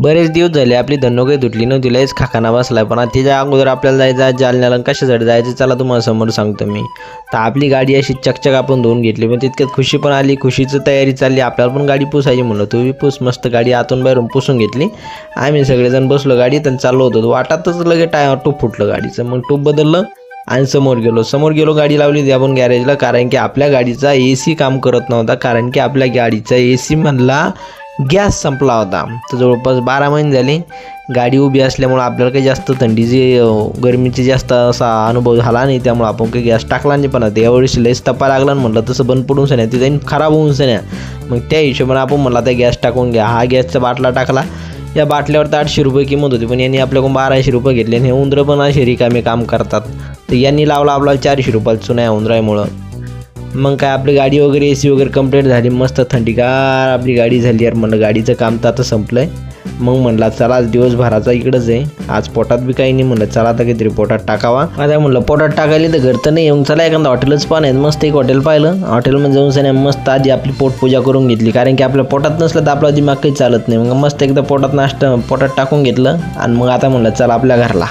बरेच दिवस झाले आपली धन्नो काही तुटली नव्हती, लयच खाकाना बसलाय. पण तिच्या अगोदर आपल्याला जायचं आहे जालन्याला. कशासाठी जायचं चला तुम्हाला समोर सांगतो मी. तर आपली गाडी अशी चकचक आपण धुवून घेतली, पण तितक्यात खुशी पण आली. खुशीची तयारी चालली, आपल्याला पण गाडी पुसायची. म्हणलं तू बी पुस. मस्त गाडी आतून बाहेरून पुसून घेतली. आम्ही सगळेजण बसलो गाडीत आणि चाललो होतो. वाटातच लगे टूप फुटलं गाडीचं. मग टूप बदललं आणि समोर गेलो गाडी लावली ती आपण गॅरेजला. कारण की आपल्या गाडीचा AC काम करत नव्हता. कारण की आपल्या गाडीचा AC मधला गॅस संपला होता. तर जवळपास 12 महिने झाले गाडी उभी असल्यामुळे आपल्याला काही जास्त थंडीची गरमीची जास्त असा अनुभव झाला नाही. त्यामुळे आपण काही गॅस टाकला नाही. पण आता यावेळेस लयच तपा लागला म्हटलं तसं बंद पडून सण्या ते जाईन खराब होऊन सण्या. मग त्या हिशोबाने आपण म्हणला आता गॅस टाकून घ्या. हा गॅसचा बाटला टाकला. या बाटल्यावर तर 800 रुपये किंमत होती, पण यांनी आपल्याकडून 1200 रुपये घेतले. आणि हे उंदरं पण असे रिकामे काम करतात. तर यांनी लावला आपल्याला 400 रुपयाला चुन्या उंदरामुळं. मग काय आपली गाडी वगैरे AC वगैरे कंप्लीट झाली. मस्त थंडीगार आपली गाडी झाली. यार म्हणलं गाडीचं काम तर आता संपलं आहे. मग म्हणला चला आज दिवसभराचा इकडंच आहे. आज पोटात बी काही नाही. म्हणलं चला आता काहीतरी पोटात टाकावा. आता म्हणलं पोटात टाकायला तर घर तर नाही. येऊन चला एखादं हॉटेलच पण आहेत. मस्त एक हॉटेल पाहिलं. हॉटेलमध्ये जाऊन सण्या मस्त आधी आपली पोटपूजा करून घेतली. कारण की आपल्या पोटात नसलं तर आपला दिमाग काही चालत नाही. मग मस्त एकदा पोटात टाकून घेतलं आणि मग आता म्हणलं चला आपल्या घरला.